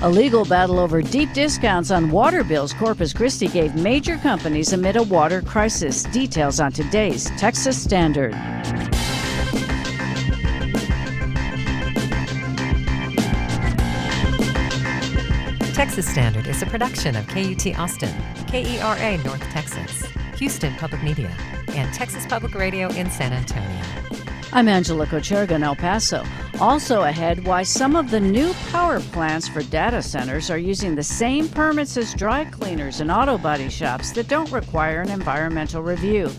A legal battle over deep discounts on water bills Corpus Christi gave major companies amid a water crisis. Details on today's Texas Standard. Texas Standard is a production of KUT Austin, KERA North Texas, Houston Public Media, and Texas Public Radio in San Antonio. I'm Angela Kocherga in El Paso. Also ahead, why some of the new power plants for data centers are using the same permits as dry cleaners and auto body shops that don't require an environmental review.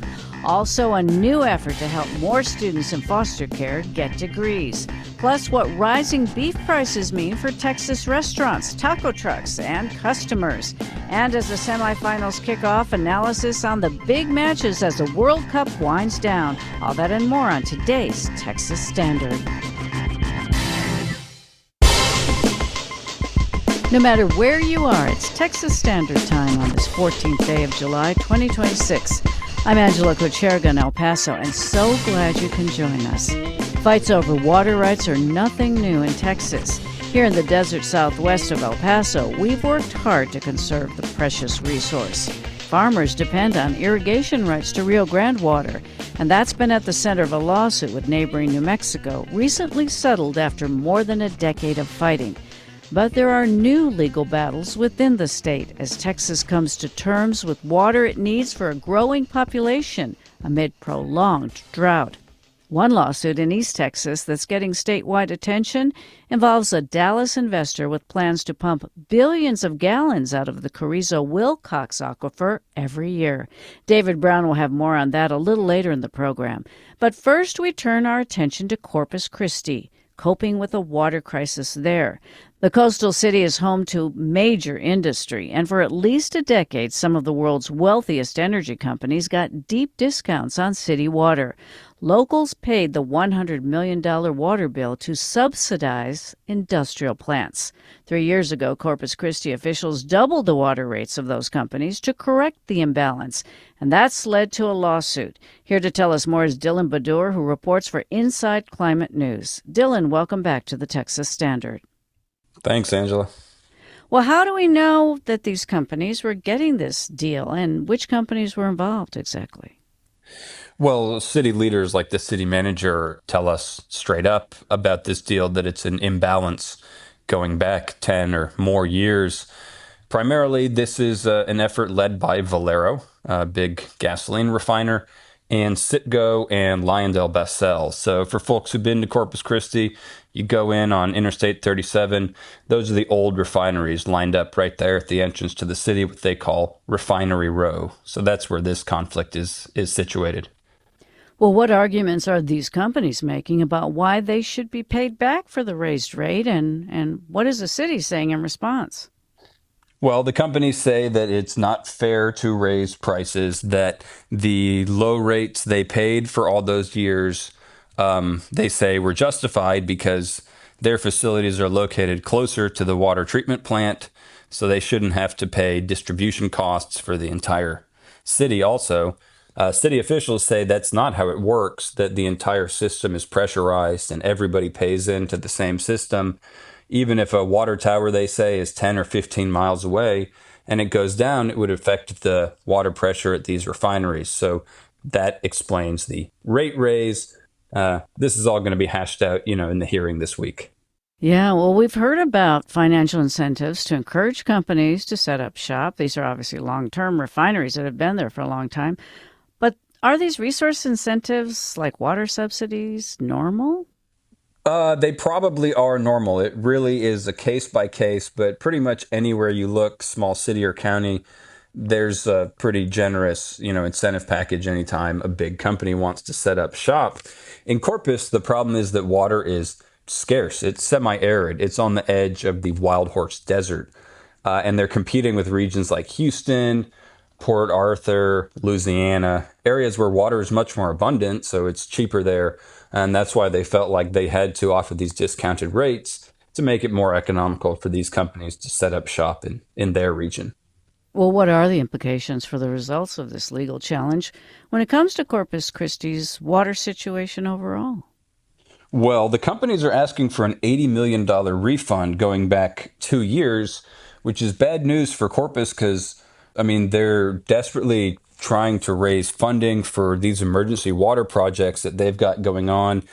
Also, a new effort to help more students in foster care get degrees. Plus, what rising beef prices mean for Texas restaurants, taco trucks, and customers. And as the semifinals kick off, analysis on the big matches as the World Cup winds down. All that and more on today's Texas Standard. No matter where you are, it's Texas Standard Time on this 14th day of July, 2026. I'm Angela Kocherga in El Paso, and so glad you can join us. Fights over water rights are nothing new in Texas. Here in the desert southwest of El Paso, we've worked hard to conserve the precious resource. Farmers depend on irrigation rights to Rio Grande water, and that's been at the center of a lawsuit with neighboring New Mexico, recently settled after more than a decade of fighting. But there are new legal battles within the state as Texas comes to terms with water it needs for a growing population amid prolonged drought. One lawsuit in East Texas that's getting statewide attention involves a Dallas investor with plans to pump billions of gallons out of the Carrizo-Wilcox aquifer every year. David Brown will have more on that a little later in the program. But first, we turn our attention to Corpus Christi, coping with a water crisis there. The coastal city is home to major industry, and for at least a decade, some of the world's wealthiest energy companies got deep discounts on city water. Locals paid the $100 million water bill to subsidize industrial plants. 3 years ago, Corpus Christi officials doubled the water rates of those companies to correct the imbalance, and that's led to a lawsuit. Here to tell us more is Dylan Badur, who reports for Inside Climate News. Dylan, welcome back to the Texas Standard. Thanks, Angela. Well, how do we know that these companies were getting this deal, and which companies were involved exactly? Well, city leaders like the city manager tell us straight up about this deal that it's an imbalance going back 10 or more years. Primarily, this is an effort led by Valero, a big gasoline refiner, and Citgo and LyondellBasell. So for folks who've been to Corpus Christi, you go in on Interstate 37. Those are the old refineries lined up right there at the entrance to the city, what they call Refinery Row. So that's where this conflict is situated. Well, what arguments are these companies making about why they should be paid back for the raised rate, and what is the city saying in response? Well, the companies say that it's not fair to raise prices, that the low rates they paid for all those years, they say were justified because their facilities are located closer to the water treatment plant, so they shouldn't have to pay distribution costs for the entire city also. City officials say that's not how it works, that the entire system is pressurized and everybody pays into the same system. Even if a water tower, they say, is 10 or 15 miles away and it goes down, it would affect the water pressure at these refineries. So that explains the rate raise. This is all going to be hashed out, in the hearing this week. Yeah, well, we've heard about financial incentives to encourage companies to set up shop. These are obviously long-term refineries that have been there for a long time. But are these resource incentives, like water subsidies, normal? They probably are normal. It really is a case by case, but pretty much anywhere you look, small city or county, there's a pretty generous, incentive package anytime a big company wants to set up shop. In Corpus, the problem is that water is scarce. It's semi-arid. It's on the edge of the Wild Horse Desert. And they're competing with regions like Houston, Port Arthur, Louisiana, areas where water is much more abundant, so it's cheaper there. And that's why they felt like they had to offer these discounted rates to make it more economical for these companies to set up shop in their region. Well, what are the implications for the results of this legal challenge when it comes to Corpus Christi's water situation overall? Well, the companies are asking for an $80 million refund going back 2 years, which is bad news for Corpus because, I mean, they're desperately trying to raise funding for these emergency water projects that they've got going on.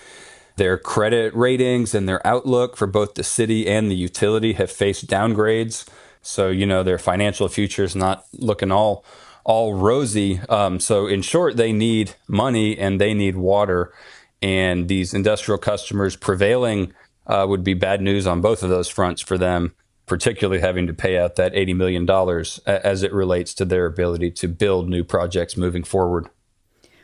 Their credit ratings and their outlook for both the city and the utility have faced downgrades. So, their financial future is not looking all rosy. So in short, they need money and they need water. And these industrial customers prevailing would be bad news on both of those fronts for them, particularly having to pay out that $80 million as it relates to their ability to build new projects moving forward.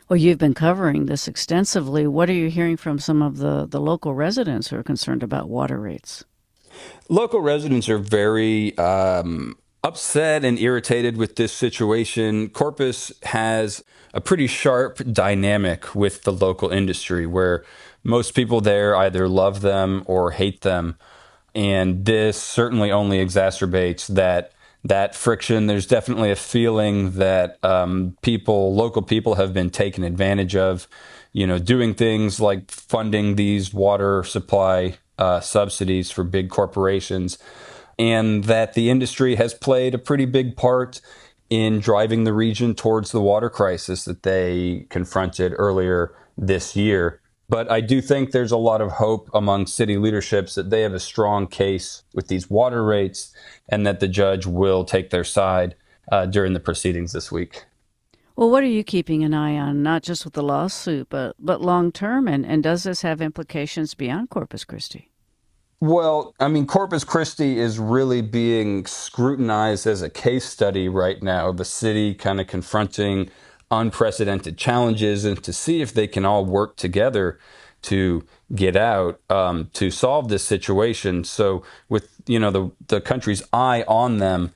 Well, you've been covering this extensively. What are you hearing from some of the local residents who are concerned about water rates? Local residents are very upset and irritated with this situation. Corpus has a pretty sharp dynamic with the local industry where most people there either love them or hate them. And this certainly only exacerbates that friction. There's definitely a feeling that local people have been taken advantage of, doing things like funding these water supply subsidies for big corporations, and that the industry has played a pretty big part in driving the region towards the water crisis that they confronted earlier this year. But I do think there's a lot of hope among city leaderships that they have a strong case with these water rates and that the judge will take their side during the proceedings this week. Well, what are you keeping an eye on, not just with the lawsuit, but long term? And does this have implications beyond Corpus Christi? Well, I mean, Corpus Christi is really being scrutinized as a case study right now, the city kind of confronting unprecedented challenges and to see if they can all work together to get out, to solve this situation. So with, the country's eye on them,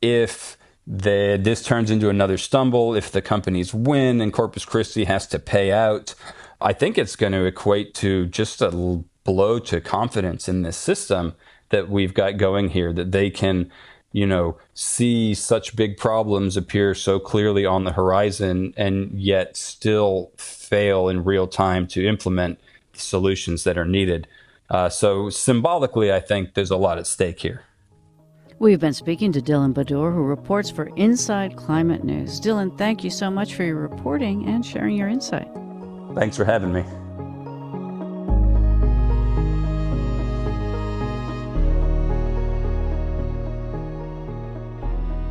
if this turns into another stumble, if the companies win and Corpus Christi has to pay out, I think it's going to equate to just a blow to confidence in this system that we've got going here, that they can, see such big problems appear so clearly on the horizon and yet still fail in real time to implement solutions that are needed. So symbolically, I think there's a lot at stake here. We've been speaking to Dylan Badur, who reports for Inside Climate News. Dylan, thank you so much for your reporting and sharing your insight. Thanks for having me.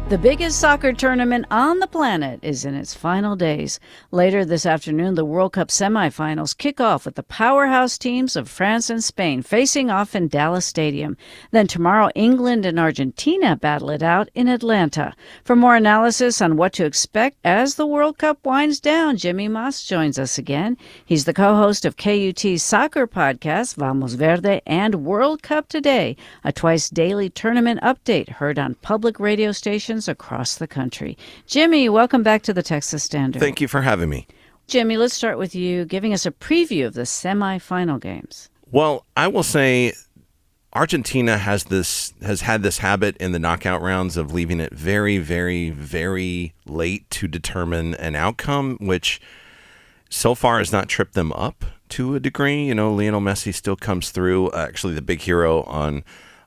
The biggest soccer tournament on the planet is in its final days. Later this afternoon, the World Cup semifinals kick off with the powerhouse teams of France and Spain facing off in Dallas Stadium. Then tomorrow, England and Argentina battle it out in Atlanta. For more analysis on what to expect as the World Cup winds down, Jimmy Moss joins us again. He's the co-host of KUT's soccer podcast, Vamos Verde, and World Cup Today, a twice-daily tournament update heard on public radio stations across the country. Jimmy, welcome back to the Texas Standard. Thank you for having me. Jimmy, let's start with you giving us a preview of the semifinal games. Well, I will say Argentina has had this habit in the knockout rounds of leaving it very, very, very late to determine an outcome, which so far has not tripped them up to a degree. Lionel Messi still comes through. Actually, the big hero on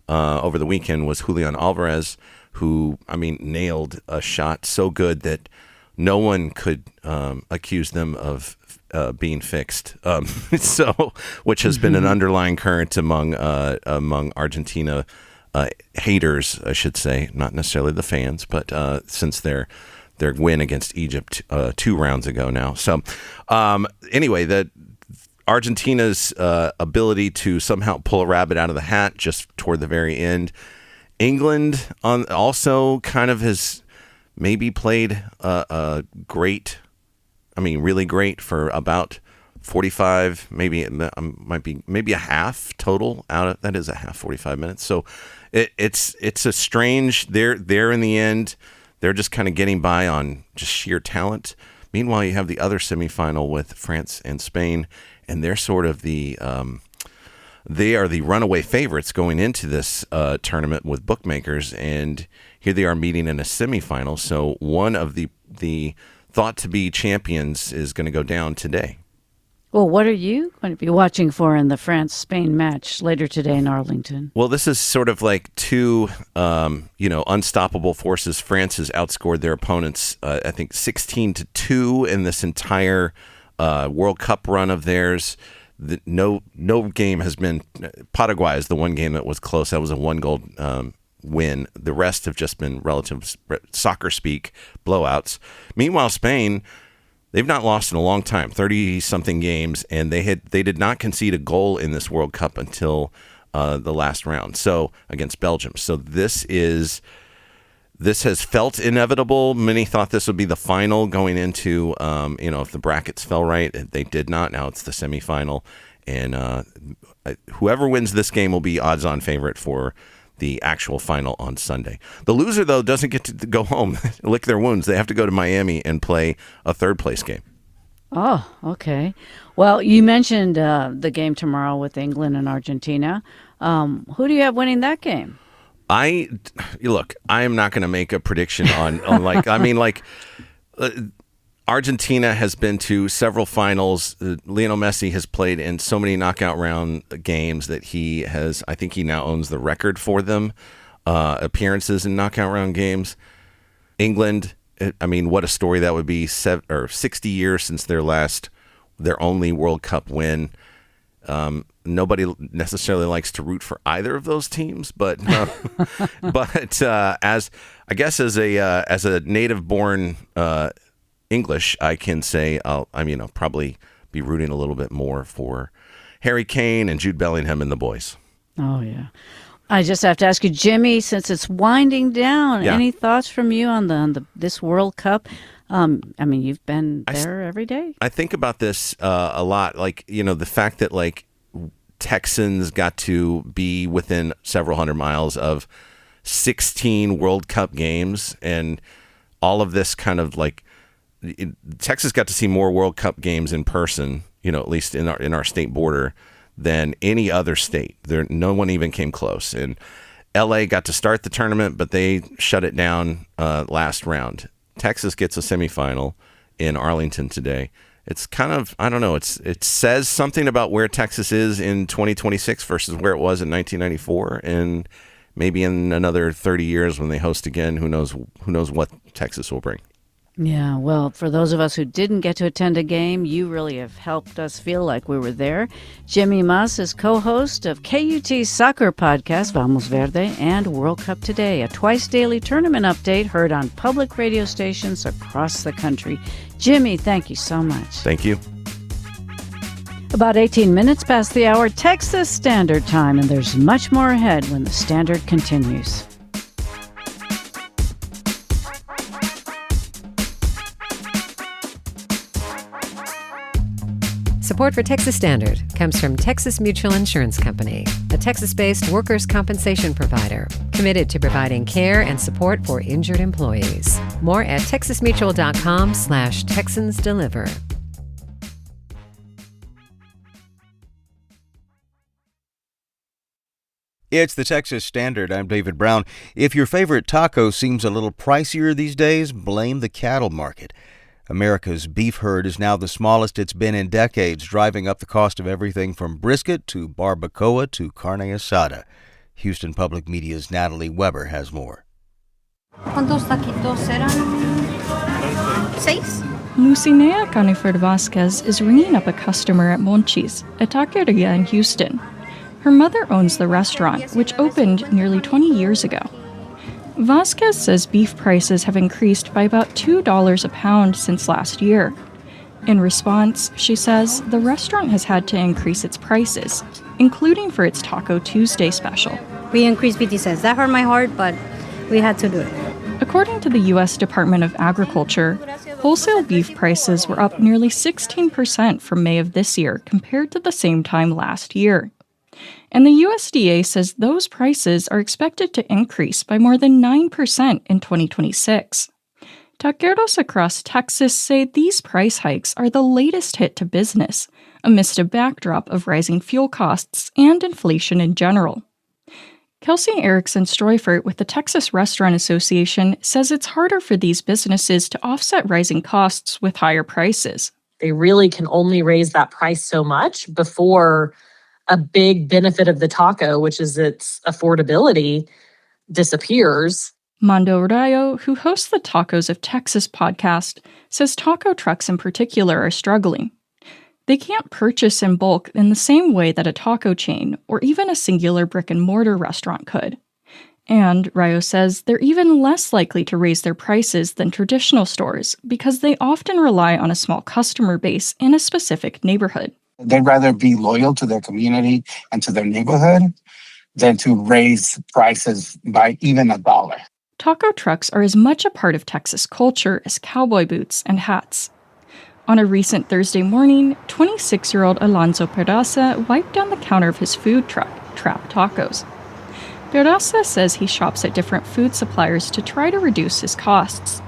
over the weekend was Julian Alvarez, who, nailed a shot so good that no one could accuse them of being fixed. Which has been an underlying current among Argentina haters, I should say, not necessarily the fans, but since their win against Egypt 2 rounds ago now. So anyway, that Argentina's ability to somehow pull a rabbit out of the hat just toward the very end. England also kind of has maybe played really great for about 45, maybe a half total out of that is a half 45 minutes. So it's a strange. They're in the end. They're just kind of getting by on just sheer talent. Meanwhile, you have the other semifinal with France and Spain, and they're sort of they are the runaway favorites going into this tournament with bookmakers, and here they are meeting in a semifinal. So one of the thought to be champions is going to go down today. Well, what are you going to be watching for in the France-Spain match later today in Arlington? Well, this is sort of like two, unstoppable forces. France has outscored their opponents, I think, 16-2 in this entire World Cup run of theirs. No game has been. Paraguay is the one game that was close. That was a 1-goal win. The rest have just been relative soccer speak blowouts. Meanwhile, Spain, they've not lost in a long time, 30-something games, and they did not concede a goal in this World Cup until the last round, so against Belgium. So this has felt inevitable. Many thought this would be the final going into, if the brackets fell right. They did not. Now it's the semifinal, and whoever wins this game will be odds-on favorite for the actual final on Sunday. The loser, though, doesn't get to go home, lick their wounds. They have to go to Miami and play a third-place game. Oh, okay. Well, you mentioned the game tomorrow with England and Argentina. Who do you have winning that game? I am not going to make a prediction on Argentina has been to several finals. Lionel Messi has played in so many knockout round games that I think he now owns the record for them, appearances in knockout round games. England, what a story that would be. 60 years since their only World Cup win. Nobody necessarily likes to root for either of those teams, but as a native-born English, I can say I'll probably be rooting a little bit more for Harry Kane and Jude Bellingham and the boys. Oh yeah, I just have to ask you, Jimmy, since it's winding down, any thoughts from you on this World Cup? You've been there every day. I think about this a lot, the fact that Texans got to be within several hundred miles of 16 World Cup games, and all of this kind of Texas got to see more World Cup games in person, at least in our state border, than any other state. No one even came close. And LA got to start the tournament, but they shut it down last round. Texas gets a semifinal in Arlington today. It's kind of, I don't know, it says something about where Texas is in 2026 versus where it was in 1994, and maybe in another 30 years when they host again, who knows what Texas will bring. Yeah, well, for those of us who didn't get to attend a game, you really have helped us feel like we were there. Jimmy Mas is co-host of KUT's soccer podcast, Vamos Verde, and World Cup Today, a twice-daily tournament update heard on public radio stations across the country. Jimmy, thank you so much. Thank you. About 18 minutes past the hour, Texas Standard Time, and there's much more ahead when the Standard continues. Support for Texas Standard comes from Texas Mutual Insurance Company, a Texas-based workers' compensation provider committed to providing care and support for injured employees. More at texasmutual.com/TexansDeliver. It's the Texas Standard. I'm David Brown. If your favorite taco seems a little pricier these days, blame the cattle market. America's beef herd is now the smallest it's been in decades, driving up the cost of everything from brisket to barbacoa to carne asada. Houston Public Media's Natalie Weber has more. ¿Cuántos taquitos eran? 6? Lucinea Canifer Vasquez is ringing up a customer at Monchi's, a taqueria in Houston. Her mother owns the restaurant, which opened nearly 20 years ago. Vasquez says beef prices have increased by about $2 a pound since last year. In response, she says the restaurant has had to increase its prices, including for its Taco Tuesday special. We increased 50 cents. That hurt my heart, but we had to do it. According to the U.S. Department of Agriculture, wholesale beef prices were up nearly 16% from May of this year compared to the same time last year. And the USDA says those prices are expected to increase by more than 9% in 2026. Taqueros across Texas say these price hikes are the latest hit to business, amidst a backdrop of rising fuel costs and inflation in general. Kelsey Erickson-Streufert with the Texas Restaurant Association says it's harder for these businesses to offset rising costs with higher prices. They really can only raise that price so much before a big benefit of the taco, which is its affordability, disappears. Mando Rayo, who hosts the Tacos of Texas podcast, says taco trucks in particular are struggling. They can't purchase in bulk in the same way that a taco chain or even a singular brick-and-mortar restaurant could. And, Rayo says, they're even less likely to raise their prices than traditional stores because they often rely on a small customer base in a specific neighborhood. They'd rather be loyal to their community and to their neighborhood than to raise prices by even $1. Taco trucks are as much a part of Texas culture as cowboy boots and hats. On a recent Thursday morning, 26-year-old Alonso Peraza wiped down the counter of his food truck, Trap Tacos. Peraza says he shops at different food suppliers to try to reduce his costs.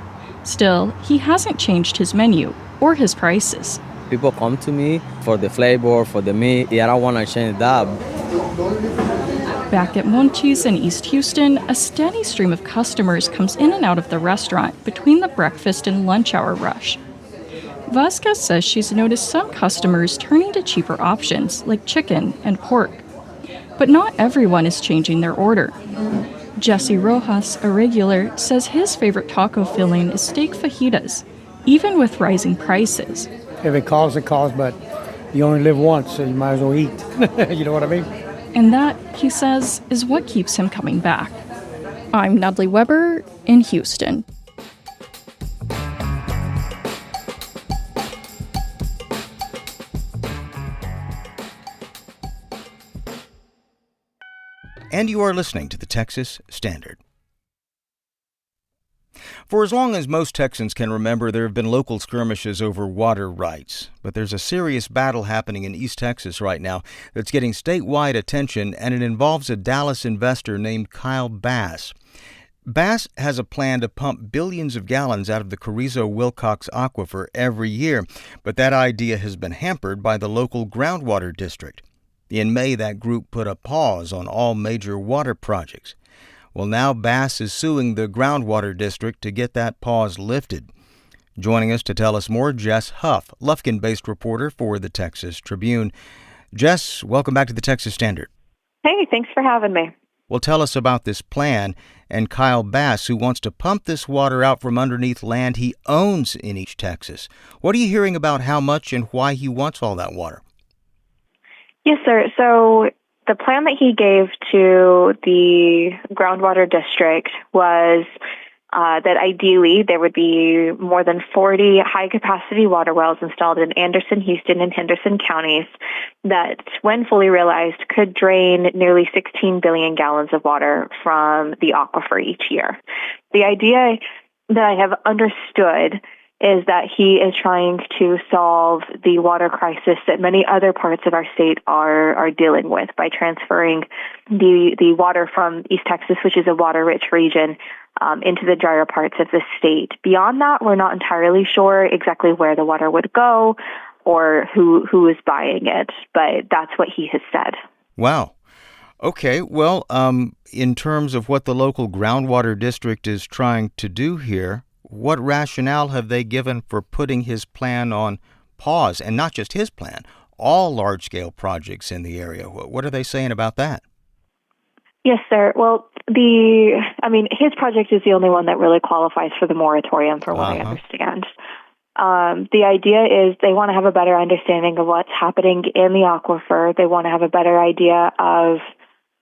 Still, he hasn't changed his menu or his prices. People come to me for the flavor, for the meat. I don't want to change that. Back at Monchi's in East Houston, a steady stream of customers comes in and out of the restaurant between the breakfast and lunch hour rush. Vasquez says she's noticed some customers turning to cheaper options like chicken and pork. But not everyone is changing their order. Jesse Rojas, a regular, says his favorite taco filling is steak fajitas, even with rising prices. If it calls, but you only live once, so you might as well eat. You know what I mean? And that, he says, is what keeps him coming back. I'm Natalie Weber in Houston. And you are listening to the Texas Standard. For as long as most Texans can remember, there have been local skirmishes over water rights. But there's a serious battle happening in East Texas right now that's getting statewide attention, and it involves a Dallas investor named Kyle Bass. Bass has a plan to pump billions of gallons out of the Carrizo-Wilcox aquifer every year, but that idea has been hampered by the local groundwater district. In May, that group put a pause on all major water projects. Well, now Bass is suing the groundwater district to get that pause lifted. Joining us to tell us more, Jess Huff, Lufkin-based reporter for the Texas Tribune. Jess, welcome back to the Texas Standard. Hey, thanks for having me. Well, tell us about this plan and Kyle Bass, who wants to pump this water out from underneath land he owns in East Texas. What are you hearing about how much and why he wants all that water? Yes, sir. So the plan that he gave to the groundwater district was that ideally there would be more than 40 high-capacity water wells installed in Anderson, Houston, and Henderson counties that, when fully realized, could drain nearly 16 billion gallons of water from the aquifer each year. The idea that I have understood is that he is trying to solve the water crisis that many other parts of our state are dealing with by transferring the water from East Texas, which is a water-rich region, into the drier parts of the state. Beyond that, we're not entirely sure exactly where the water would go or who is buying it, but that's what he has said. Wow. Okay, well, in terms of what the local groundwater district is trying to do here, what rationale have they given for putting his plan on pause? And not just his plan, all large-scale projects in the area. What are they saying about that? Yes, sir. Well, his project is the only one that really qualifies for the moratorium, for what I understand. The idea is they want to have a better understanding of what's happening in the aquifer. They want to have a better idea of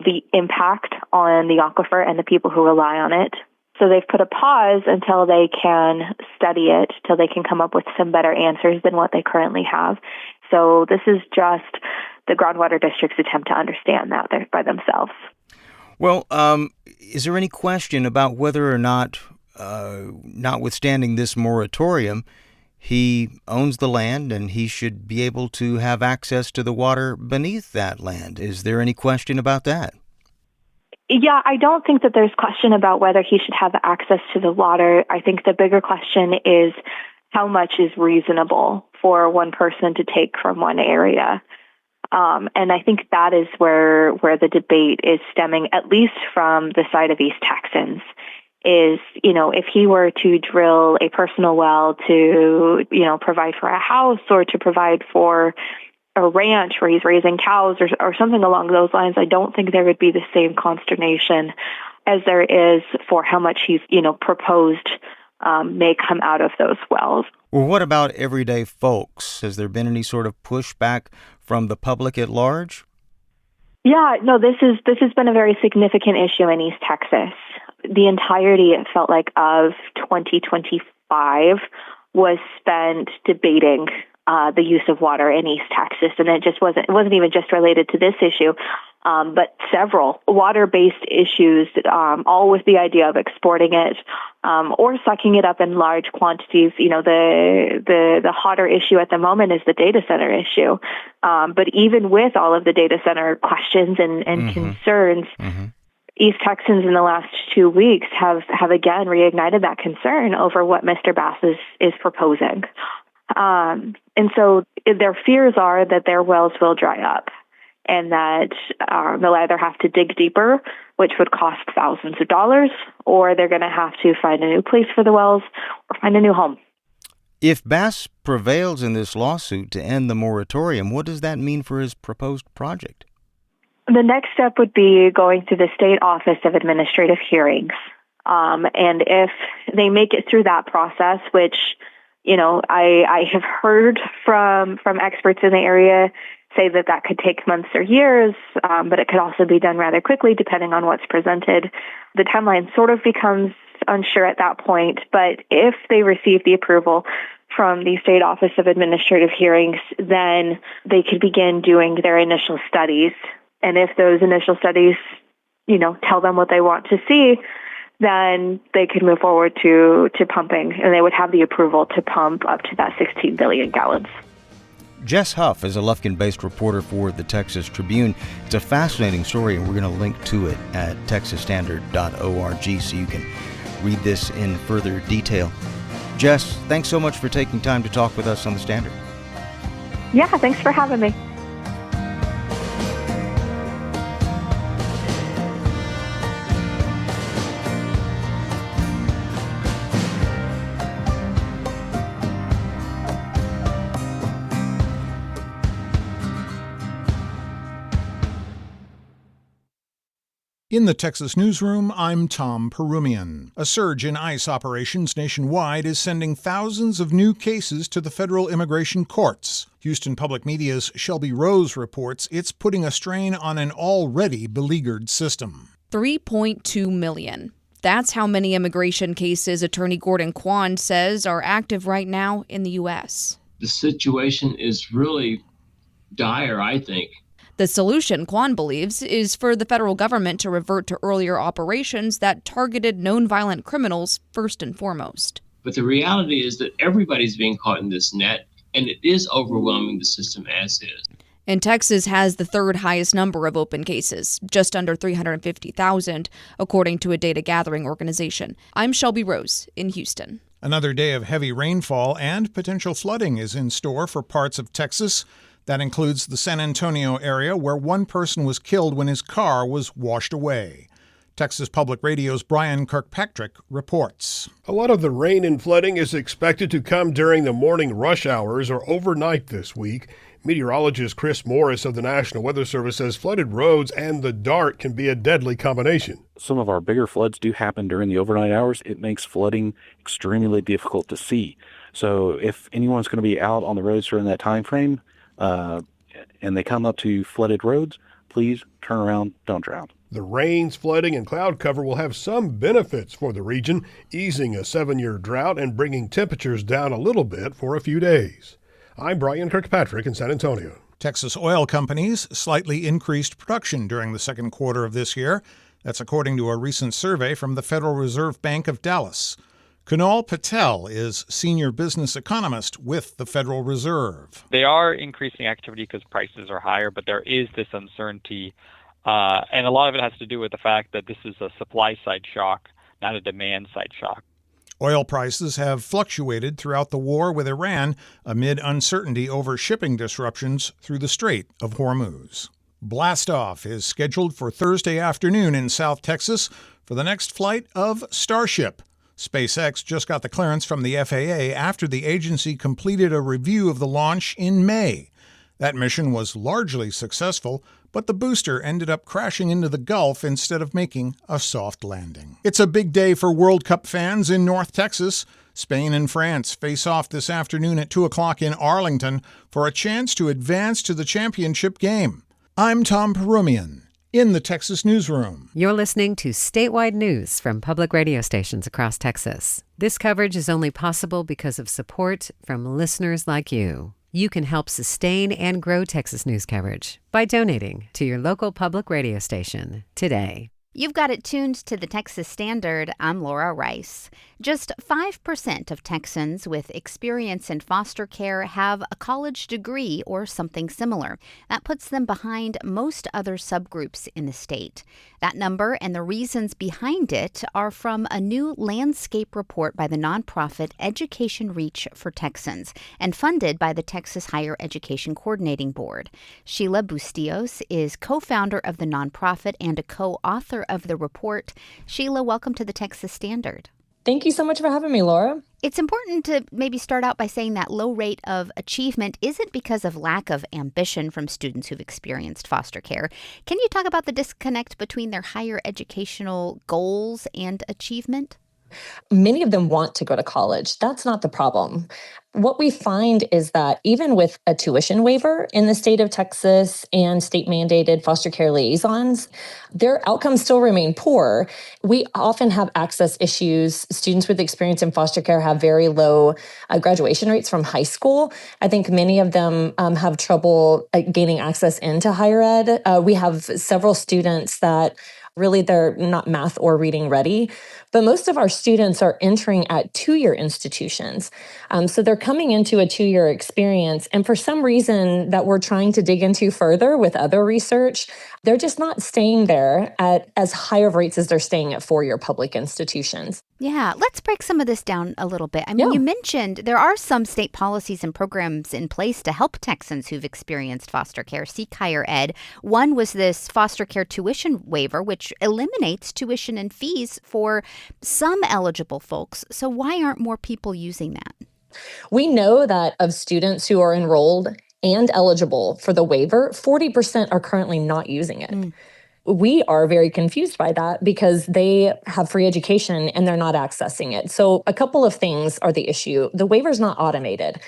the impact on the aquifer and the people who rely on it. So they've put a pause until they can study it, till they can come up with some better answers than what they currently have. So this is just the groundwater district's attempt to understand that by themselves. Well, is there any question about whether or not, notwithstanding this moratorium, he owns the land and he should be able to have access to the water beneath that land? Is there any question about that? Yeah, I don't think that there's question about whether he should have access to the water. I think the bigger question is how much is reasonable for one person to take from one area. And I think that is where the debate is stemming, at least from the side of East Texans, is, if he were to drill a personal well to, provide for a house or to provide for a ranch where he's raising cows or something along those lines, I don't think there would be the same consternation as there is for how much he's, proposed may come out of those wells. Well, what about everyday folks? Has there been any sort of pushback from the public at large? Yeah, no, this has been a very significant issue in East Texas. The entirety, it felt like, of 2025 was spent debating the use of water in East Texas, and it wasn't even just related to this issue, but several water-based issues, all with the idea of exporting it or sucking it up in large quantities. The hotter issue at the moment is the data center issue. But even with all of the data center questions and concerns, East Texans in the last 2 weeks have again reignited that concern over what Mr. Bass is proposing. And so their fears are that their wells will dry up and that they'll either have to dig deeper, which would cost thousands of dollars, or they're going to have to find a new place for the wells or find a new home. If Bass prevails in this lawsuit to end the moratorium, what does that mean for his proposed project? The next step would be going to the State Office of Administrative Hearings. And if they make it through that process, which, I have heard from experts in the area say that could take months or years, but it could also be done rather quickly depending on what's presented. The timeline sort of becomes unsure at that point, but if they receive the approval from the State Office of Administrative Hearings, then they could begin doing their initial studies. And if those initial studies, tell them what they want to see, then they could move forward to pumping, and they would have the approval to pump up to that 16 billion gallons. Jess Huff is a Lufkin-based reporter for the Texas Tribune. It's a fascinating story, and we're going to link to it at texasstandard.org so you can read this in further detail. Jess, thanks so much for taking time to talk with us on The Standard. Yeah, thanks for having me. In the Texas newsroom, I'm Tom Perumian. A surge in ICE operations nationwide is sending thousands of new cases to the federal immigration courts. Houston Public Media's Shelby Rose reports it's putting a strain on an already beleaguered system. 3.2 million. That's how many immigration cases Attorney Gordon Kwan says are active right now in the U.S. The situation is really dire, I think. The solution, Kwan believes, is for the federal government to revert to earlier operations that targeted known violent criminals first and foremost. But the reality is that everybody's being caught in this net, and it is overwhelming the system as is. And Texas has the third highest number of open cases, just under 350,000, according to a data gathering organization. I'm Shelby Rose in Houston. Another day of heavy rainfall and potential flooding is in store for parts of Texas. That includes the San Antonio area, where one person was killed when his car was washed away. Texas Public Radio's Brian Kirkpatrick reports. A lot of the rain and flooding is expected to come during the morning rush hours or overnight this week. Meteorologist Chris Morris of the National Weather Service says flooded roads and the dark can be a deadly combination. Some of our bigger floods do happen during the overnight hours. It makes flooding extremely difficult to see. So if anyone's going to be out on the roads during that time frame, and they come up to flooded roads, please turn around, don't drown. The rains, flooding, and cloud cover will have some benefits for the region, easing a 7-year drought and bringing temperatures down a little bit for a few days. I'm Brian Kirkpatrick in San Antonio. Texas oil companies slightly increased production during the second quarter of this year. That's according to a recent survey from the Federal Reserve Bank of Dallas. Kunal Patel is senior business economist with the Federal Reserve. They are increasing activity because prices are higher, but there is this uncertainty. And a lot of it has to do with the fact that this is a supply-side shock, not a demand-side shock. Oil prices have fluctuated throughout the war with Iran amid uncertainty over shipping disruptions through the Strait of Hormuz. Blastoff is scheduled for Thursday afternoon in South Texas for the next flight of Starship. SpaceX just got the clearance from the FAA after the agency completed a review of the launch in May. That mission was largely successful, but the booster ended up crashing into the Gulf instead of making a soft landing. It's a big day for World Cup fans in North Texas. Spain and France face off this afternoon at 2 o'clock in Arlington for a chance to advance to the championship game. I'm Tom Perumian in the Texas Newsroom. You're listening to statewide news from public radio stations across Texas. This coverage is only possible because of support from listeners like you. You can help sustain and grow Texas news coverage by donating to your local public radio station today. You've got it tuned to the Texas Standard. I'm Laura Rice. Just 5% of Texans with experience in foster care have a college degree or something similar. That puts them behind most other subgroups in the state. That number and the reasons behind it are from a new landscape report by the nonprofit Education Reach for Texans and funded by the Texas Higher Education Coordinating Board. Sheila Bustillos is co-founder of the nonprofit and a co-author of the report. Sheila, welcome to the Texas Standard. Thank you so much for having me, Laura. It's important to maybe start out by saying that low rate of achievement isn't because of lack of ambition from students who've experienced foster care. Can you talk about the disconnect between their higher educational goals and achievement? Many of them want to go to college. That's not the problem. What we find is that even with a tuition waiver in the state of Texas and state-mandated foster care liaisons, their outcomes still remain poor. We often have access issues. Students with experience in foster care have very low graduation rates from high school. I think many of them have trouble gaining access into higher ed. We have several students that really, they're not math or reading ready. But most of our students are entering at two-year institutions. So they're coming into a two-year experience. And for some reason that we're trying to dig into further with other research, they're just not staying there at as high of rates as they're staying at four-year public institutions. Yeah, let's break some of this down a little bit. I mean, You mentioned there are some state policies and programs in place to help Texans who've experienced foster care seek higher ed. One was this foster care tuition waiver, which eliminates tuition and fees for some eligible folks. So why aren't more people using that? We know that of students who are enrolled and eligible for the waiver, 40% are currently not using it. We are very confused by that because they have free education and they're not accessing it. So a couple of things are the issue. The waiver is not automated.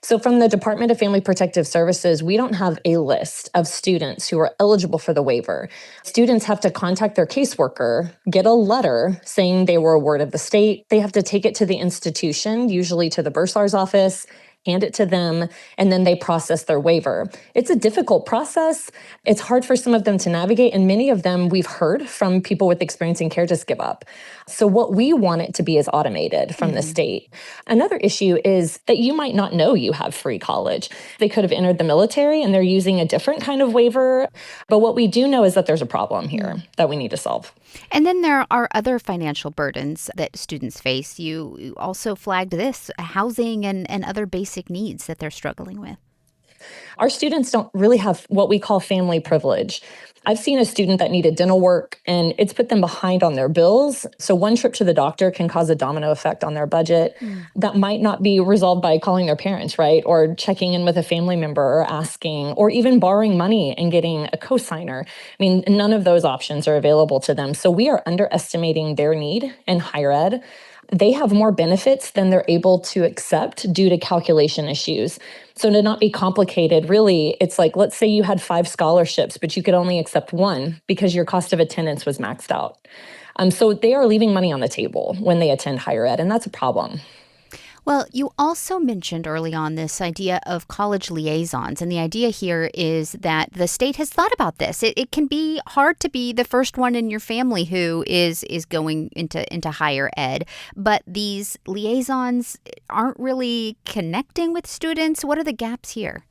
So from the Department of Family Protective Services, we don't have a list of students who are eligible for the waiver. Students have to contact their caseworker, get a letter saying they were a ward of the state. They have to take it to the institution, usually to the bursar's office, hand it to them, and then they process their waiver. It's a difficult process. It's hard for some of them to navigate, and many of them we've heard from people with experience in care just give up. So what we want it to be is automated from the state. Another issue is that you might not know you have free college. They could have entered the military and they're using a different kind of waiver. But what we do know is that there's a problem here that we need to solve. And then there are other financial burdens that students face. You also flagged this, housing and other basic needs that they're struggling with. Our students don't really have what we call family privilege. I've seen a student that needed dental work and it's put them behind on their bills. So one trip to the doctor can cause a domino effect on their budget that might not be resolved by calling their parents, right? Or checking in with a family member or asking, or even borrowing money and getting a cosigner. I mean, none of those options are available to them. So we are underestimating their need in higher ed. They have more benefits than they're able to accept due to calculation issues. So to not be complicated, really, it's like, let's say you had 5 scholarships, but you could only accept 1 because your cost of attendance was maxed out. So they are leaving money on the table when they attend higher ed, and that's a problem. Well, you also mentioned early on this idea of college liaisons, and the idea here is that the state has thought about this. It can be hard to be the first one in your family who is going into higher ed, but these liaisons aren't really connecting with students. What are the gaps here?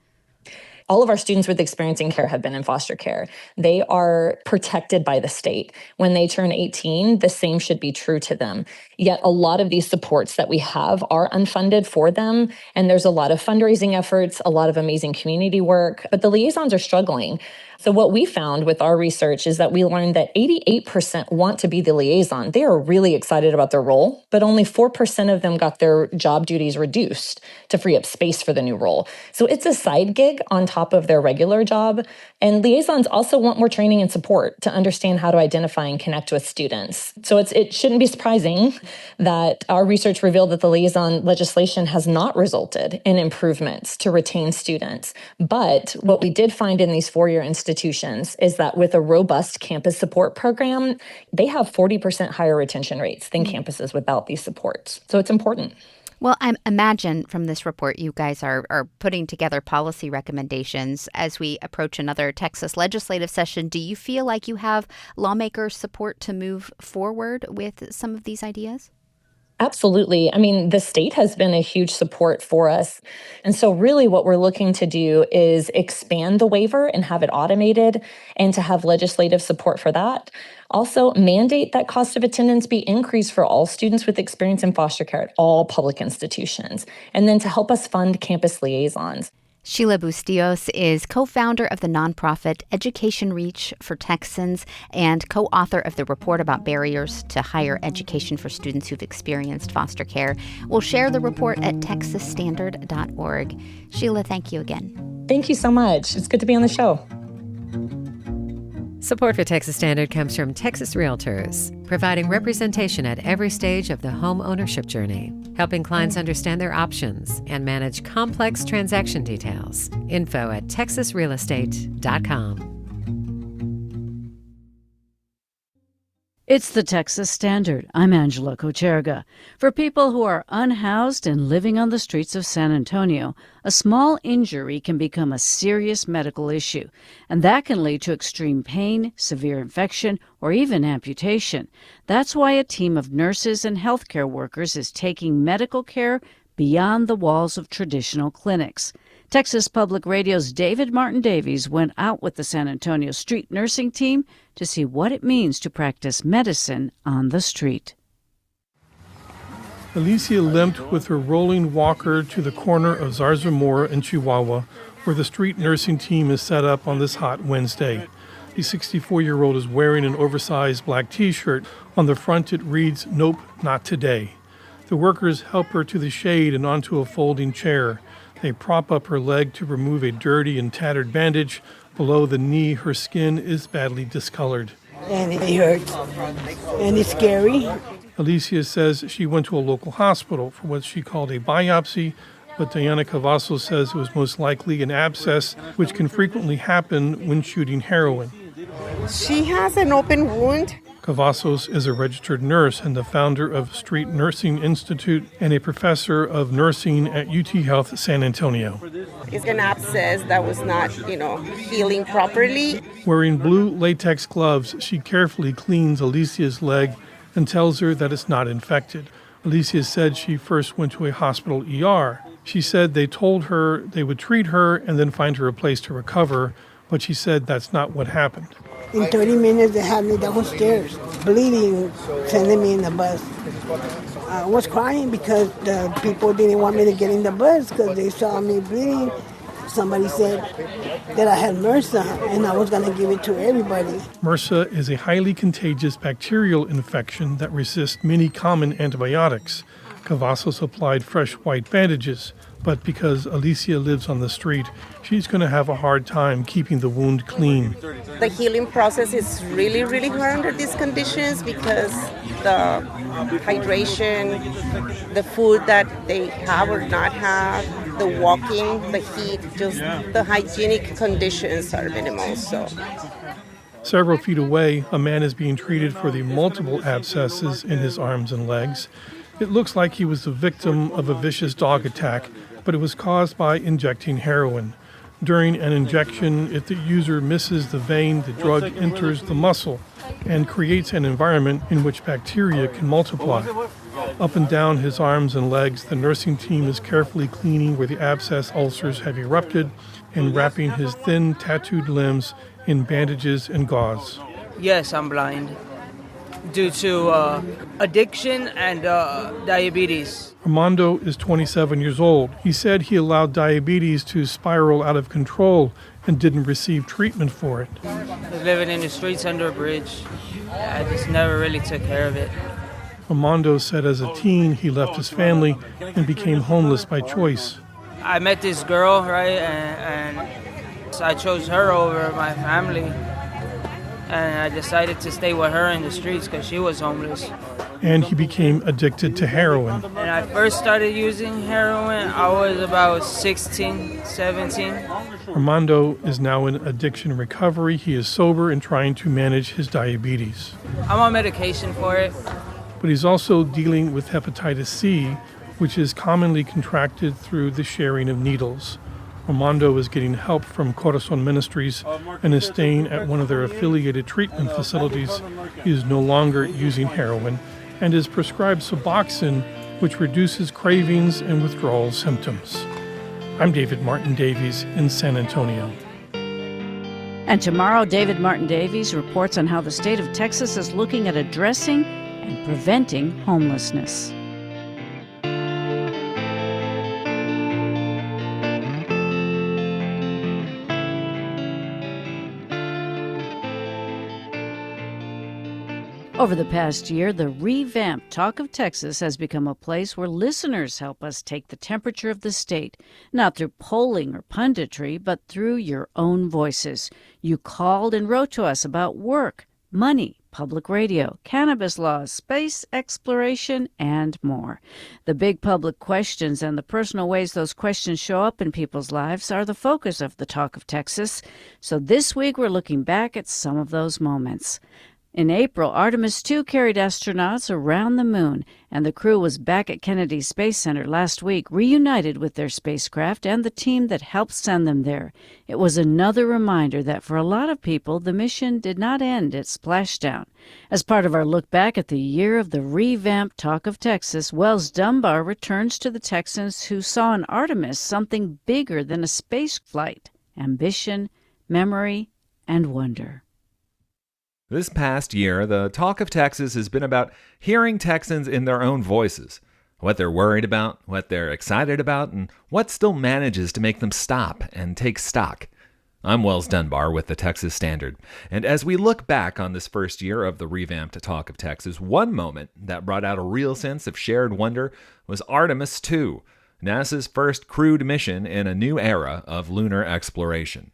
All of our students with experience in care have been in foster care. They are protected by the state. When they turn 18, the same should be true to them. Yet a lot of these supports that we have are unfunded for them. And there's a lot of fundraising efforts, a lot of amazing community work, but the liaisons are struggling. So what we found with our research is that we learned that 88% want to be the liaison. They are really excited about their role, but only 4% of them got their job duties reduced to free up space for the new role. So it's a side gig on top of their regular job. And liaisons also want more training and support to understand how to identify and connect with students. So it shouldn't be surprising that our research revealed that the liaison legislation has not resulted in improvements to retain students. But what we did find in these four-year institutions is that with a robust campus support program, they have 40% higher retention rates than campuses without these supports. So it's important. Well, I imagine from this report you guys are putting together policy recommendations as we approach another Texas legislative session. Do you feel like you have lawmakers' support to move forward with some of these ideas? Absolutely. I mean, the state has been a huge support for us. And so really what we're looking to do is expand the waiver and have it automated and to have legislative support for that. Also, mandate that cost of attendance be increased for all students with experience in foster care at all public institutions. And then to help us fund campus liaisons. Sheila Bustillos is co-founder of the nonprofit Education Reach for Texans and co-author of the report about barriers to higher education for students who've experienced foster care. We'll share the report at texasstandard.org. Sheila, thank you again. Thank you so much. It's good to be on the show. Support for Texas Standard comes from Texas Realtors, providing representation at every stage of the home ownership journey, helping clients understand their options and manage complex transaction details. Info at texasrealestate.com. It's the Texas Standard. I'm Angela Kocherga. For people who are unhoused and living on the streets of San Antonio, a small injury can become a serious medical issue, and that can lead to extreme pain, severe infection, or even amputation. That's why a team of nurses and healthcare workers is taking medical care beyond the walls of traditional clinics. Texas Public Radio's David Martin Davies went out with the San Antonio street nursing team to see what it means to practice medicine on the street. Alicia limped with her rolling walker to the corner of Zarzamora and Chihuahua, where the street nursing team is set up on this hot Wednesday. The 64-year-old is wearing an oversized black T-shirt. On the front it reads, "Nope, not today." The workers help her to the shade and onto a folding chair. They prop up her leg to remove a dirty and tattered bandage. Below the knee, her skin is badly discolored. And it hurts. And it's scary. Alicia says she went to a local hospital for what she called a biopsy, but Diana Cavazos says it was most likely an abscess, which can frequently happen when shooting heroin. She has an open wound. Cavazos is a registered nurse and the founder of Street Nursing Institute and a professor of nursing at UT Health San Antonio. It's an abscess that was not, healing properly. Wearing blue latex gloves, she carefully cleans Alicia's leg and tells her that it's not infected. Alicia said she first went to a hospital ER. She said they told her they would treat her and then find her a place to recover, but she said that's not what happened. In 30 minutes, they had me downstairs, bleeding, sending me in the bus. I was crying because the people didn't want me to get in the bus because they saw me bleeding. Somebody said that I had MRSA and I was going to give it to everybody. MRSA is a highly contagious bacterial infection that resists many common antibiotics. Cavazos applied fresh white bandages, but because Alicia lives on the street, she's going to have a hard time keeping the wound clean. The healing process is really, really hard under these conditions because the hydration, the food that they have or not have, the walking, the heat, just the hygienic conditions are minimal. So. Several feet away, a man is being treated for the multiple abscesses in his arms and legs. It looks like he was the victim of a vicious dog attack, but it was caused by injecting heroin. During an injection, if the user misses the vein, the drug enters the muscle and creates an environment in which bacteria can multiply. Up and down his arms and legs, the nursing team is carefully cleaning where the abscess ulcers have erupted and wrapping his thin, tattooed limbs in bandages and gauze. Yes, I'm blind due to addiction and diabetes. Armando is 27 years old. He said he allowed diabetes to spiral out of control and didn't receive treatment for it. Living in the streets under a bridge, I just never really took care of it. Armando said as a teen he left his family and became homeless by choice. I met this girl, right, and so I chose her over my family, and I decided to stay with her in the streets because she was homeless. And he became addicted to heroin. When I first started using heroin, I was about 16, 17. Armando is now in addiction recovery. He is sober and trying to manage his diabetes. I'm on medication for it. But he's also dealing with hepatitis C, which is commonly contracted through the sharing of needles. Armando is getting help from Corazon Ministries and is staying at one of their affiliated treatment facilities. He is no longer using heroin and is prescribed Suboxone, which reduces cravings and withdrawal symptoms. I'm David Martin Davies in San Antonio. And tomorrow, David Martin Davies reports on how the state of Texas is looking at addressing and preventing homelessness. Over the past year, the revamped Talk of Texas has become a place where listeners help us take the temperature of the state, not through polling or punditry, but through your own voices. You called and wrote to us about work, money, public radio, cannabis laws, space exploration, and more. The big public questions and the personal ways those questions show up in people's lives are the focus of the Talk of Texas. So this week, we're looking back at some of those moments. In April, Artemis II carried astronauts around the moon, and the crew was back at Kennedy Space Center last week, reunited with their spacecraft and the team that helped send them there. It was another reminder that for a lot of people, the mission did not end at splashdown. As part of our look back at the year of the revamped Talk of Texas, Wells Dunbar returns to the Texans who saw in Artemis something bigger than a space flight: ambition, memory, and wonder. This past year, the Talk of Texas has been about hearing Texans in their own voices, what they're worried about, what they're excited about, and what still manages to make them stop and take stock. I'm Wells Dunbar with the Texas Standard, and as we look back on this first year of the revamped Talk of Texas, one moment that brought out a real sense of shared wonder was Artemis II, NASA's first crewed mission in a new era of lunar exploration.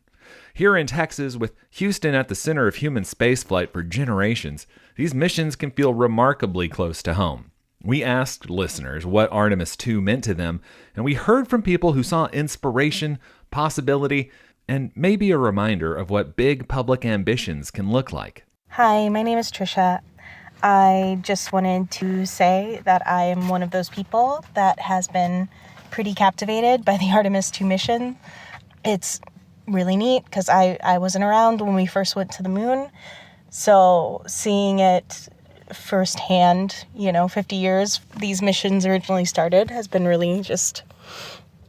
Here in Texas, with Houston at the center of human spaceflight for generations, these missions can feel remarkably close to home. We asked listeners what Artemis II meant to them, and we heard from people who saw inspiration, possibility, and maybe a reminder of what big public ambitions can look like. Hi, my name is Trisha. I just wanted to say that I am one of those people that has been pretty captivated by the Artemis II mission. It's really neat because I wasn't around when we first went to the moon. So seeing it firsthand, 50 years these missions originally started has been really just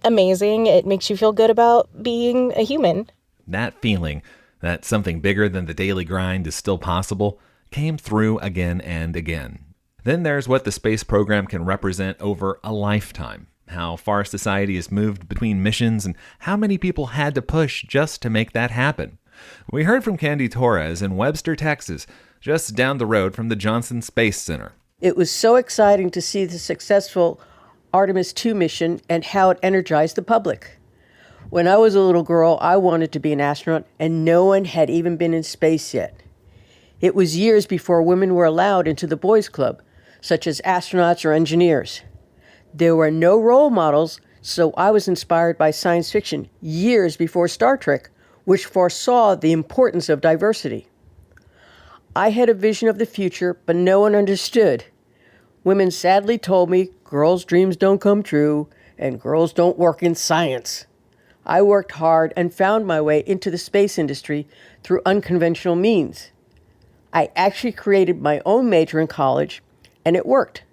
amazing. It makes you feel good about being a human. That feeling that something bigger than the daily grind is still possible came through again and again. Then there's what the space program can represent over a lifetime. How far society has moved between missions and how many people had to push just to make that happen. We heard from Candy Torres in Webster, Texas, just down the road from the Johnson Space Center. It was so exciting to see the successful Artemis II mission and how it energized the public. When I was a little girl, I wanted to be an astronaut, and no one had even been in space yet. It was years before women were allowed into the boys' club, such as astronauts or engineers. There were no role models, so I was inspired by science fiction years before Star Trek, which foresaw the importance of diversity. I had a vision of the future, but no one understood. Women sadly told me girls' dreams don't come true and girls don't work in science. I worked hard and found my way into the space industry through unconventional means. I actually created my own major in college, and it worked.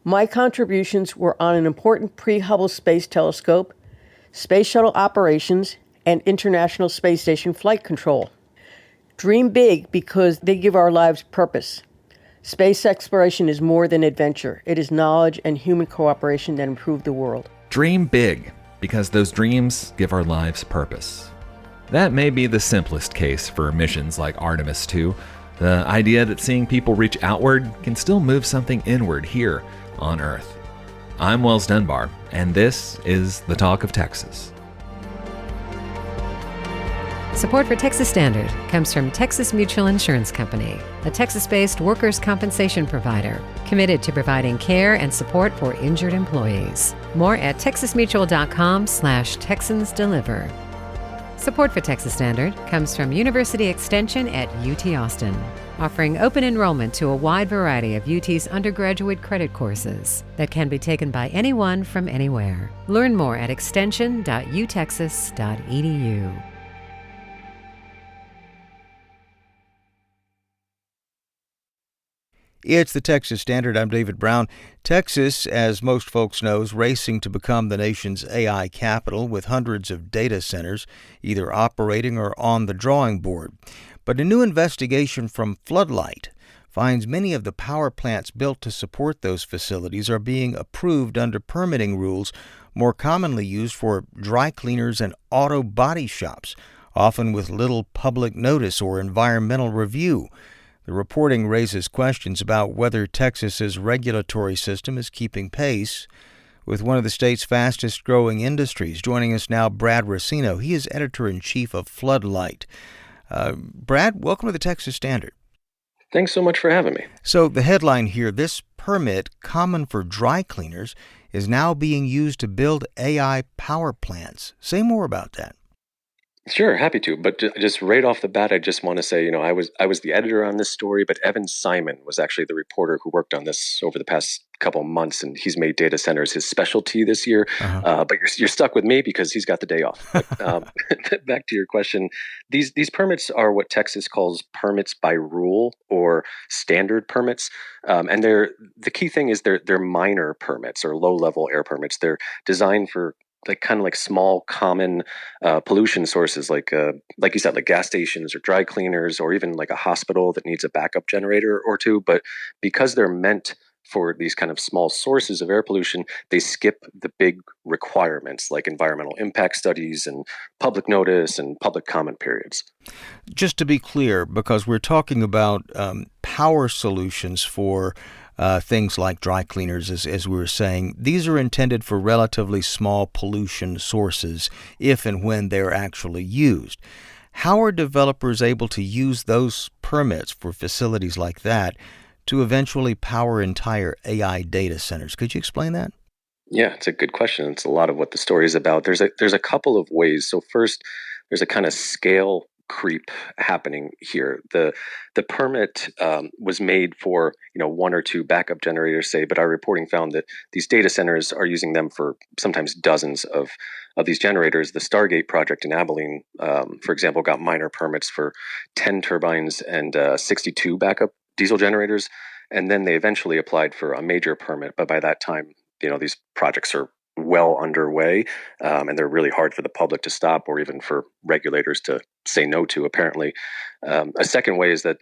My contributions were on an important pre-Hubble Space Telescope, space shuttle operations, and International Space Station flight control. Dream big because they give our lives purpose. Space exploration is more than adventure. It is knowledge and human cooperation that improve the world. Dream big because those dreams give our lives purpose. That may be the simplest case for missions like Artemis 2, the idea that seeing people reach outward can still move something inward here on Earth. I'm Wells Dunbar, and this is The Talk of Texas. Support for Texas Standard comes from Texas Mutual Insurance Company, a Texas-based workers' compensation provider committed to providing care and support for injured employees. More at texasmutual.com/TexansDeliver. Support for Texas Standard comes from University Extension at UT Austin, offering open enrollment to a wide variety of UT's undergraduate credit courses that can be taken by anyone from anywhere. Learn more at extension.utexas.edu. It's the Texas Standard. I'm David Brown. Texas, as most folks know, is racing to become the nation's AI capital with hundreds of data centers either operating or on the drawing board. But a new investigation from Floodlight finds many of the power plants built to support those facilities are being approved under permitting rules more commonly used for dry cleaners and auto body shops, often with little public notice or environmental review. The reporting raises questions about whether Texas's regulatory system is keeping pace with one of the state's fastest-growing industries. Joining us now, Brad Racino. He is editor-in-chief of Floodlight. Brad, welcome to the Texas Standard. Thanks so much for having me. So the headline here, this permit, common for dry cleaners, is now being used to build AI power plants. Say more about that. Sure, happy to. But just right off the bat, I just want to say, I was the editor on this story, but Evan Simon was actually the reporter who worked on this over the past couple of months, and he's made data centers his specialty this year. But you're stuck with me because he's got the day off. But, back to your question, these permits are what Texas calls permits by rule or standard permits, and the key thing is they're minor permits or low-level air permits. They're designed for kind of small common pollution sources like you said, like gas stations or dry cleaners or even like a hospital that needs a backup generator or two. But because they're meant for these kind of small sources of air pollution, they skip the big requirements like environmental impact studies and public notice and public comment periods. Just to be clear, because we're talking about power solutions for things like dry cleaners, as we were saying, these are intended for relatively small pollution sources if and when they're actually used. How are developers able to use those permits for facilities like that to eventually power entire AI data centers? Could you explain that? Yeah, it's a good question. It's a lot of what the story is about. There's a couple of ways. So first, there's a kind of scale creep happening here. The permit was made for one or two backup generators, say, but our reporting found that these data centers are using them for sometimes dozens of these generators. The Stargate project in Abilene, for example, got minor permits for 10 turbines and 62 backup diesel generators, and then they eventually applied for a major permit. But by that time, these projects are well underway, and they're really hard for the public to stop or even for regulators to say no to, apparently. A second way is that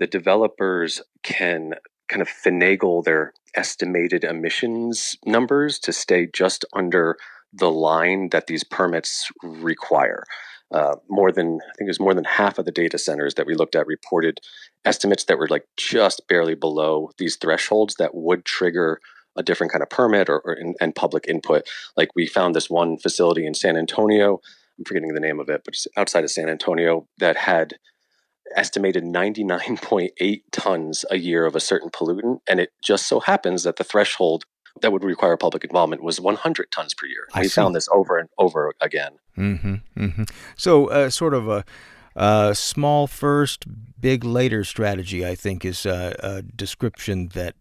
the developers can kind of finagle their estimated emissions numbers to stay just under the line that these permits require. More than half of the data centers that we looked at reported estimates that were just barely below these thresholds that would trigger a different kind of permit and public input. Like we found this one facility in San Antonio, I'm forgetting the name of it, but it's outside of San Antonio, that had estimated 99.8 tons a year of a certain pollutant. And it just so happens that the threshold that would require public involvement was 100 tons per year. We found this over and over again. Mm-hmm, mm-hmm. So sort of a small first, big later strategy, I think, is a description that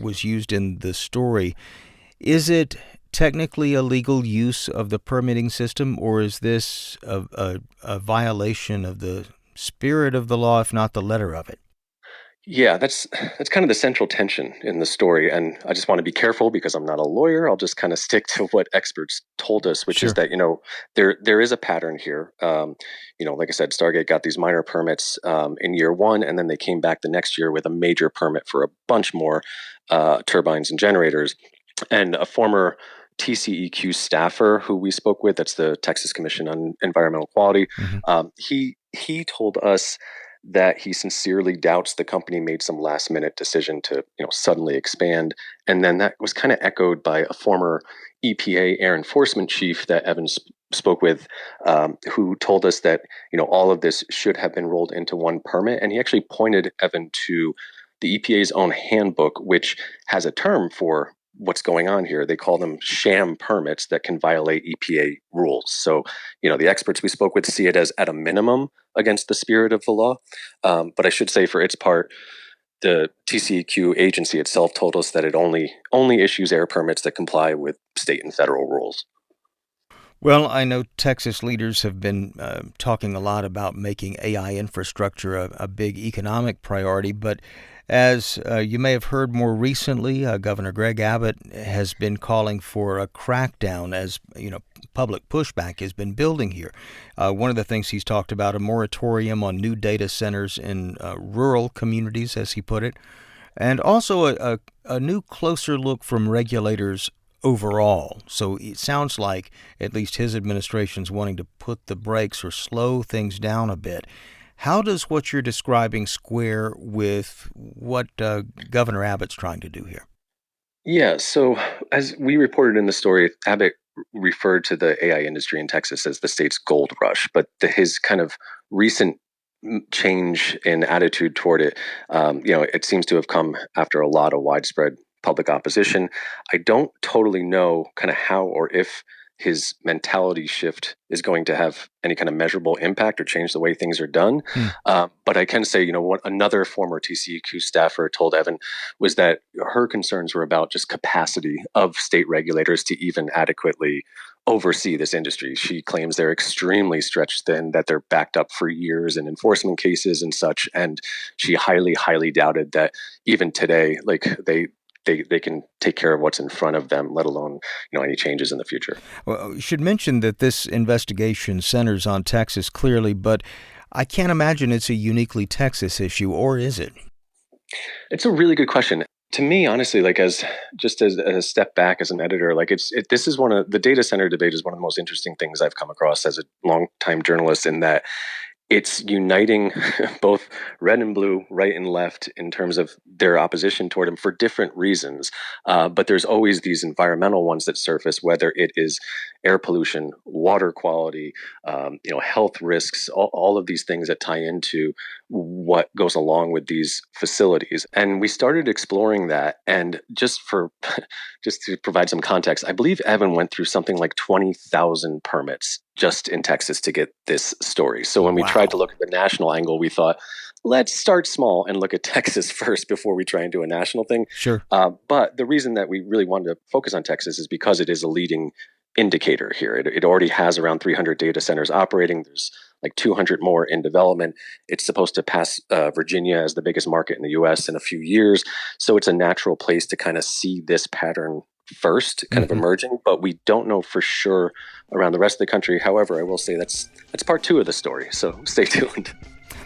was used in the story. Is it technically a legal use of the permitting system, or is this a violation of the spirit of the law, if not the letter of it? Yeah, that's kind of the central tension in the story. And I just want to be careful because I'm not a lawyer. I'll just kind of stick to what experts told us, which is that, there is a pattern here. Like I said, Stargate got these minor permits in year one, and then they came back the next year with a major permit for a bunch more turbines and generators. And a former TCEQ staffer who we spoke with, that's the Texas Commission on Environmental Quality, he told us that he sincerely doubts the company made some last minute decision to suddenly expand. And then that was kind of echoed by a former EPA air enforcement chief that Evan spoke with, who told us that all of this should have been rolled into one permit. And he actually pointed Evan to the EPA's own handbook, which has a term for what's going on here. They call them sham permits that can violate EPA rules. So, the experts we spoke with see it as at a minimum against the spirit of the law. But I should say for its part, the TCEQ agency itself told us that it only issues air permits that comply with state and federal rules. Well, I know Texas leaders have been talking a lot about making AI infrastructure a big economic priority, but as you may have heard more recently, Governor Greg Abbott has been calling for a crackdown as, public pushback has been building here. One of the things he's talked about, a moratorium on new data centers in rural communities, as he put it, and also a new closer look from regulators overall. So it sounds like at least his administration's wanting to put the brakes or slow things down a bit. How does what you're describing square with what Governor Abbott's trying to do here? Yeah, so as we reported in the story, Abbott referred to the AI industry in Texas as the state's gold rush, but his kind of recent change in attitude toward it, it seems to have come after a lot of widespread public opposition. I don't totally know kind of how or if his mentality shift is going to have any kind of measurable impact or change the way things are done. But I can say, what another former TCEQ staffer told Evan was that her concerns were about just capacity of state regulators to even adequately oversee this industry. She claims they're extremely stretched thin, that they're backed up for years in enforcement cases and such. And she highly, highly doubted that even today, they can take care of what's in front of them, let alone any changes in the future. Well, we should mention that this investigation centers on Texas clearly, but I can't imagine it's a uniquely Texas issue, or is it? It's a really good question. To me, honestly, as a step back as an editor, this is the data center debate is one of the most interesting things I've come across as a longtime journalist, in that it's uniting both red and blue, right and left, in terms of their opposition toward him for different reasons. But there's always these environmental ones that surface, whether it is air pollution, water quality, health risks, all of these things that tie into what goes along with these facilities. And we started exploring that. And just to provide some context, I believe Evan went through something like 20,000 permits just in Texas to get this story. So when we tried to look at the national angle, we thought, let's start small and look at Texas first before we try and do a national thing. Sure. But the reason that we really wanted to focus on Texas is because it is a leading indicator here. It already has around 300 data centers operating. There's like 200 more in development. It's supposed to pass Virginia as the biggest market in the U.S. in a few years. So it's a natural place to kind of see this pattern first, kind of emerging, but we don't know for sure around the rest of the country. However, I will say that's part two of the story, so stay tuned.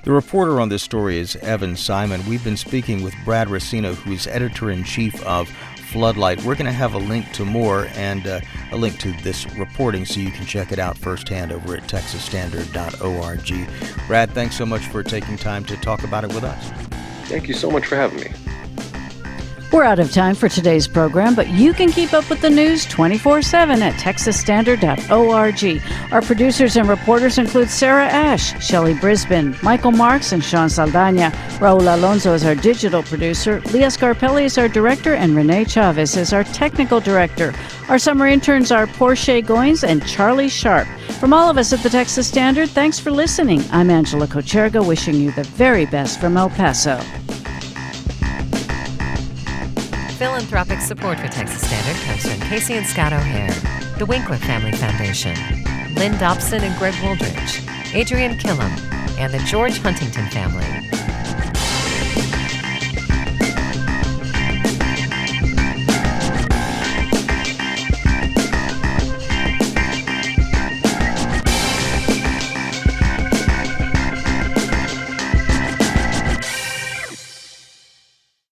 The reporter on this story is Evan Simon. We've been speaking with Brad Racino, who's editor-in-chief of Floodlight. We're going to have a link to more and a link to this reporting so you can check it out firsthand over at texasstandard.org. Brad, thanks so much for taking time to talk about it with us. Thank you so much for having me. We're out of time for today's program, but you can keep up with the news 24/7 at texasstandard.org. Our producers and reporters include Sarah Ash, Shelley Brisbane, Michael Marks, and Sean Saldana. Raul Alonso is our digital producer. Leah Scarpelli is our director, and Renee Chavez is our technical director. Our summer interns are Portia Goins and Charlie Sharp. From all of us at the Texas Standard, thanks for listening. I'm Angela Kocherga, wishing you the very best from El Paso. Philanthropic support for Texas Standard comes from Casey and Scott O'Hare, the Winkler Family Foundation, Lynn Dobson and Greg Woldridge, Adrian Killam, and the George Huntington family.